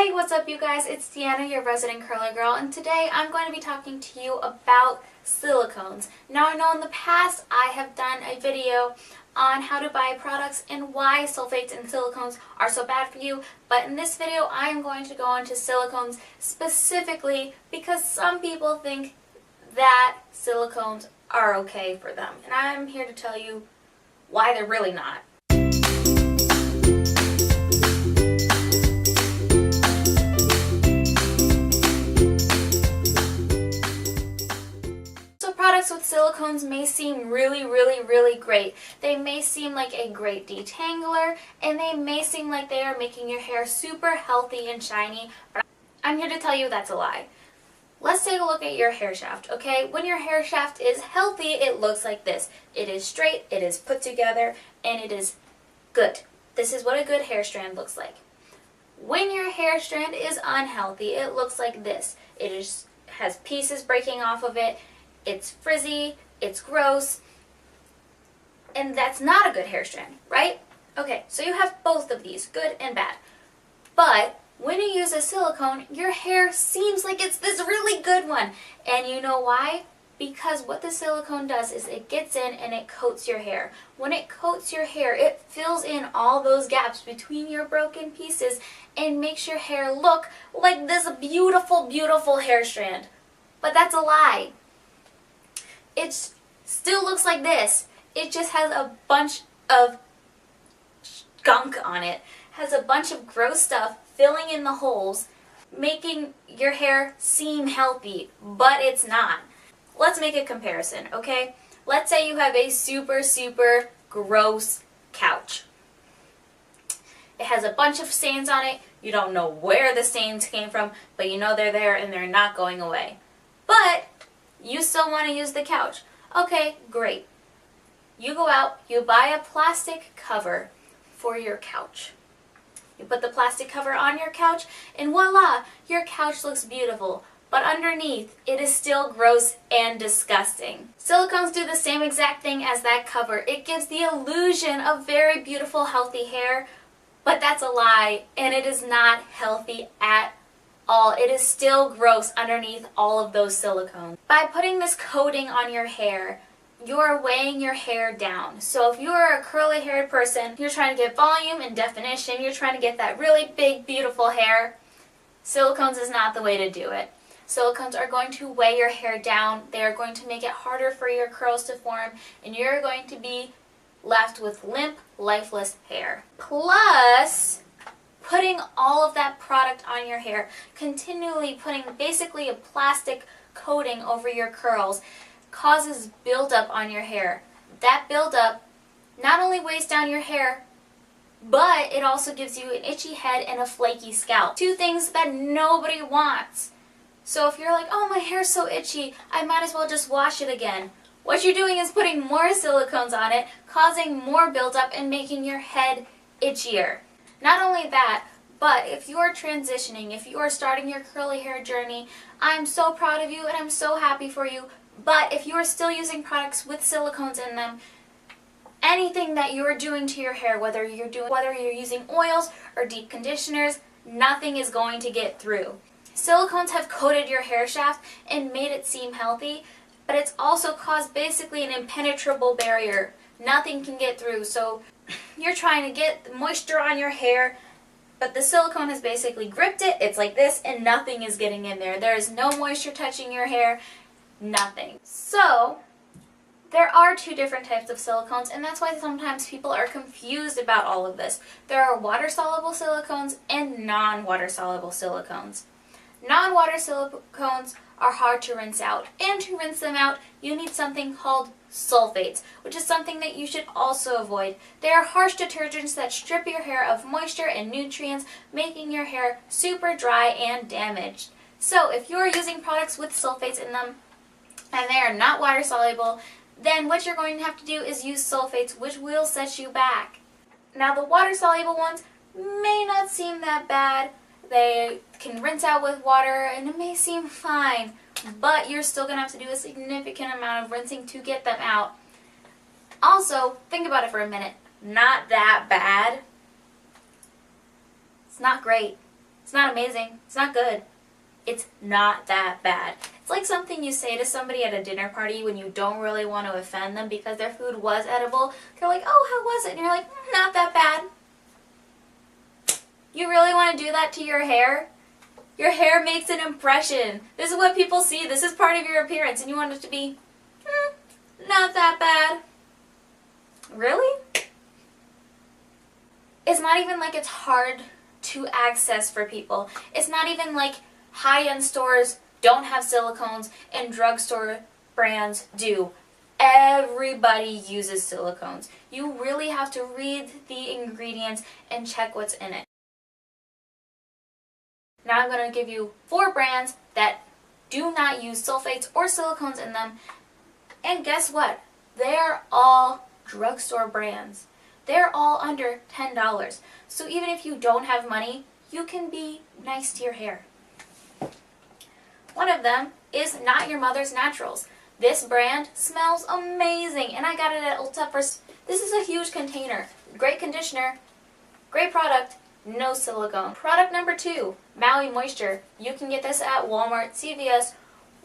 Hey, what's up you guys? It's Deanna, your resident curly girl, and today I'm going to be talking to you about silicones. Now I know in the past I have done a video on how to buy products and why sulfates and silicones are so bad for you, but in this video I'm going to go into silicones specifically because some people think that silicones are okay for them, and I'm here to tell you why they're really not. Products with silicones may seem really great. They may seem like a great detangler, and they may seem like they are making your hair super healthy and shiny, but I'm here to tell you that's a lie. Let's take a look at your hair shaft, okay? When your hair shaft is healthy, it looks like this. It is straight, it is put together, and it is good. This is what a good hair strand looks like. When your hair strand is unhealthy, it looks like this. Has pieces breaking off of it. It's frizzy, it's gross, and that's not a good hair strand, right? Okay, so you have both of these, good and bad. But when you use a silicone, your hair seems like it's this really good one. And you know why? Because what the silicone does is it gets in and it coats your hair. When it coats your hair, it fills in all those gaps between your broken pieces and makes your hair look like this beautiful hair strand. But that's a lie. It still looks like this. It just has a bunch of gunk on it. Has a bunch of gross stuff filling in the holes, making your hair seem healthy, but it's not. Let's make a comparison, okay? Let's say you have a super gross couch. It has a bunch of stains on it. You don't know where the stains came from, but you know they're there and they're not going away. But you still want to use the couch. Okay, great. You go out, you buy a plastic cover for your couch. You put the plastic cover on your couch, and voila, your couch looks beautiful. But underneath, it is still gross and disgusting. Silicones do the same exact thing as that cover. It gives the illusion of very beautiful, healthy hair, but that's a lie, and it is not healthy at all. It is still gross underneath all of those silicones. By putting this coating on your hair, you're weighing your hair down. So if you're a curly haired person, you're trying to get volume and definition, you're trying to get that really big, beautiful hair, silicones is not the way to do it. Silicones are going to weigh your hair down, they are going to make it harder for your curls to form, and you're going to be left with limp, lifeless hair. Plus, putting all of that product on your hair, continually putting basically a plastic coating over your curls, causes buildup on your hair. That buildup not only weighs down your hair, but it also gives you an itchy head and a flaky scalp. Two things that nobody wants. So if you're like, oh, my hair's so itchy, I might as well just wash it again. What you're doing is putting more silicones on it, causing more buildup and making your head itchier. Not only that, but if you are transitioning, if you are starting your curly hair journey, I'm so proud of you and I'm so happy for you. But if you are still using products with silicones in them, anything that you are doing to your hair, whether you're using oils or deep conditioners, nothing is going to get through. Silicones have coated your hair shaft and made it seem healthy, but it's also caused basically an impenetrable barrier. Nothing can get through. So you're trying to get moisture on your hair, but the silicone has basically gripped it. It's like this, and nothing is getting in there. There is no moisture touching your hair, nothing. So there are two different types of silicones, and that's why sometimes people are confused about all of this. There are water-soluble silicones and non-water-soluble silicones. Non-water silicones are hard to rinse out, and to rinse them out, you need something called sulfates, which is something that you should also avoid. They are harsh detergents that strip your hair of moisture and nutrients, making your hair super dry and damaged. So if you're using products with sulfates in them, and they are not water soluble, then what you're going to have to do is use sulfates, which will set you back. Now the water soluble ones may not seem that bad. They can rinse out with water and it may seem fine, but you're still going to have to do a significant amount of rinsing to get them out. Also, think about it for a minute. Not that bad. It's not great. It's not amazing. It's not good. It's not that bad. It's like something you say to somebody at a dinner party when you don't really want to offend them because their food was edible. They're like, oh, how was it? And you're like, not that bad. You really want to do that to your hair? Your hair makes an impression. This is what people see. This is part of your appearance, and you want it to be, not that bad. Really? It's not even like it's hard to access for people. It's not even like high-end stores don't have silicones and drugstore brands do. Everybody uses silicones. You really have to read the ingredients and check what's in it. Now I'm going to give you 4 brands that do not use sulfates or silicones in them. And guess what? They're all drugstore brands. They're all under $10. So even if you don't have money, you can be nice to your hair. One of them is Not Your Mother's Naturals. This brand smells amazing, and I got it at Ulta for... This is a huge container. Great conditioner, great product, no silicone. Product number 2, Maui Moisture. You can get this at Walmart, CVS,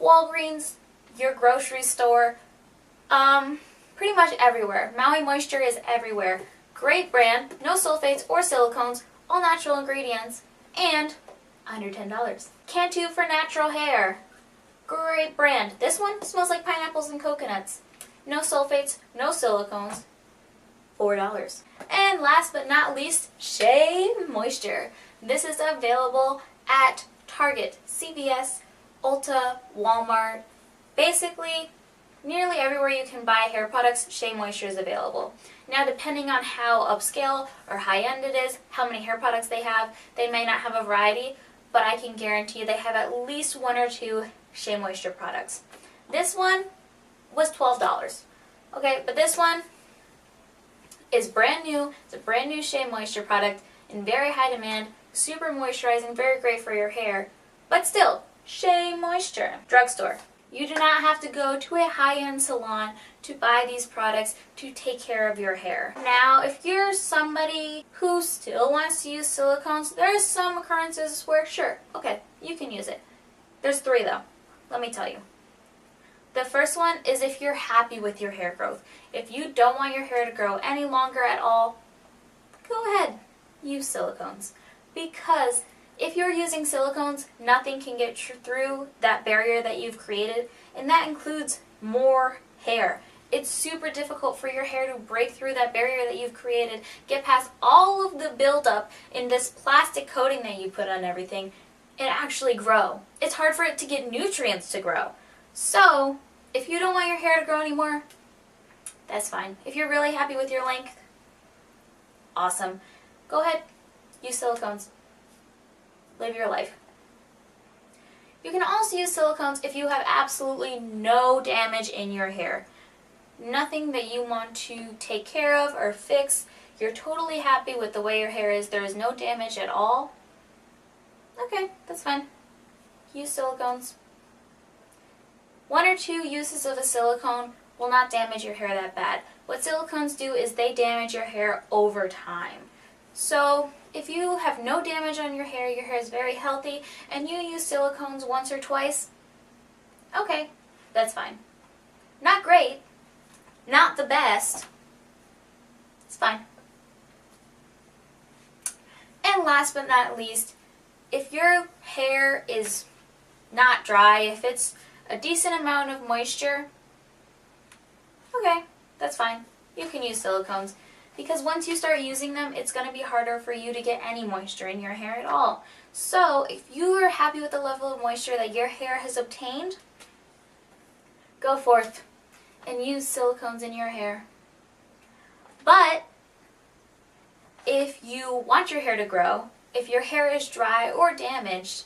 Walgreens, your grocery store, pretty much everywhere. Maui Moisture is everywhere. Great brand, no sulfates or silicones, all natural ingredients, and under $10. Cantu for natural hair. Great brand. This one smells like pineapples and coconuts. No sulfates, no silicones, $4. And last but not least, Shea Moisture. This is available at Target, CVS, Ulta, Walmart. Basically, nearly everywhere you can buy hair products, Shea Moisture is available. Now, depending on how upscale or high-end it is, how many hair products they may not have a variety, but I can guarantee you they have at least 1 or 2 Shea Moisture products. This one was $12. Okay, but this one is brand new. It's a brand new Shea Moisture product in very high demand, super moisturizing, very great for your hair, but still, Shea Moisture. Drugstore. You do not have to go to a high-end salon to buy these products to take care of your hair. Now, if you're somebody who still wants to use silicones, there are some occurrences where, sure, okay, you can use it. There's 3 though. Let me tell you. The first one is if you're happy with your hair growth. If you don't want your hair to grow any longer at all, go ahead, use silicones. Because if you're using silicones, nothing can get through that barrier that you've created, and that includes more hair. It's super difficult for your hair to break through that barrier that you've created, get past all of the buildup in this plastic coating that you put on everything, and actually grow. It's hard for it to get nutrients to grow. So, if you don't want your hair to grow anymore, that's fine. If you're really happy with your length, awesome. Go ahead, use silicones. Live your life. You can also use silicones if you have absolutely no damage in your hair. Nothing that you want to take care of or fix. You're totally happy with the way your hair is. There is no damage at all. Okay, that's fine. Use silicones. 1 or 2 uses of a silicone will not damage your hair that bad. What silicones do is they damage your hair over time. So, if you have no damage on your hair is very healthy, and you use silicones once or twice, okay, that's fine. Not great, not the best, it's fine. And last but not least, if your hair is not dry, if it's a decent amount of moisture, okay, that's fine. You can use silicones. Because once you start using them, it's going to be harder for you to get any moisture in your hair at all. So, if you are happy with the level of moisture that your hair has obtained, go forth and use silicones in your hair. But, if you want your hair to grow, if your hair is dry or damaged,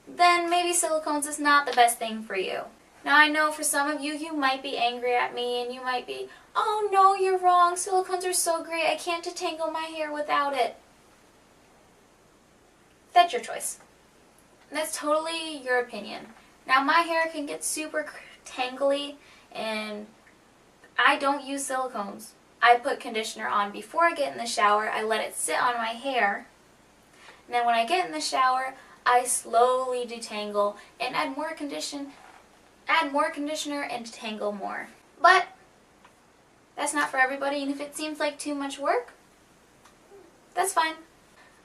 then maybe silicones is not the best thing for you. Now, I know for some of you, you might be angry at me and you might be, oh no, you're wrong, silicones are so great, I can't detangle my hair without it. That's your choice. That's totally your opinion. Now, my hair can get super tangly and I don't use silicones. I put conditioner on before I get in the shower, I let it sit on my hair, And then when I get in the shower, I slowly detangle and add more conditioner and detangle more. But that's not for everybody, and if it seems like too much work, that's fine.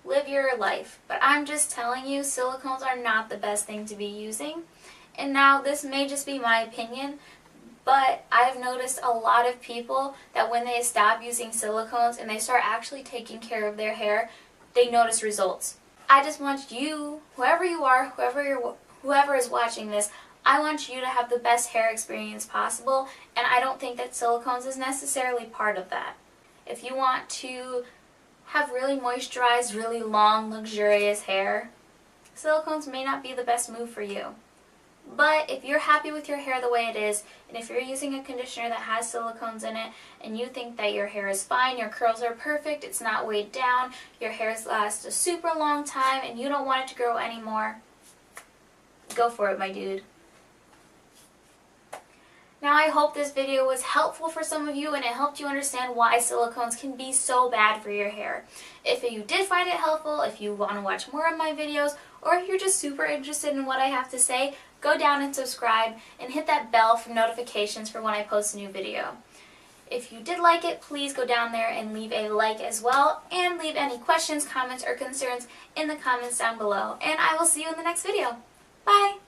Live your life. But I'm just telling you, silicones are not the best thing to be using. And now this may just be my opinion, but I've noticed a lot of people that when they stop using silicones and they start actually taking care of their hair, they notice results. I just want you, whoever you are, whoever is watching this, I want you to have the best hair experience possible, and I don't think that silicones is necessarily part of that. If you want to have really moisturized, really long, luxurious hair, silicones may not be the best move for you. But if you're happy with your hair the way it is, and if you're using a conditioner that has silicones in it, and you think that your hair is fine, your curls are perfect, it's not weighed down, your hair lasts a super long time, and you don't want it to grow anymore, go for it, my dude. Now I hope this video was helpful for some of you and it helped you understand why silicones can be so bad for your hair. If you did find it helpful, if you want to watch more of my videos, or if you're just super interested in what I have to say, go down and subscribe and hit that bell for notifications for when I post a new video. If you did like it, please go down there and leave a like as well, and leave any questions, comments, or concerns in the comments down below. And I will see you in the next video. Bye!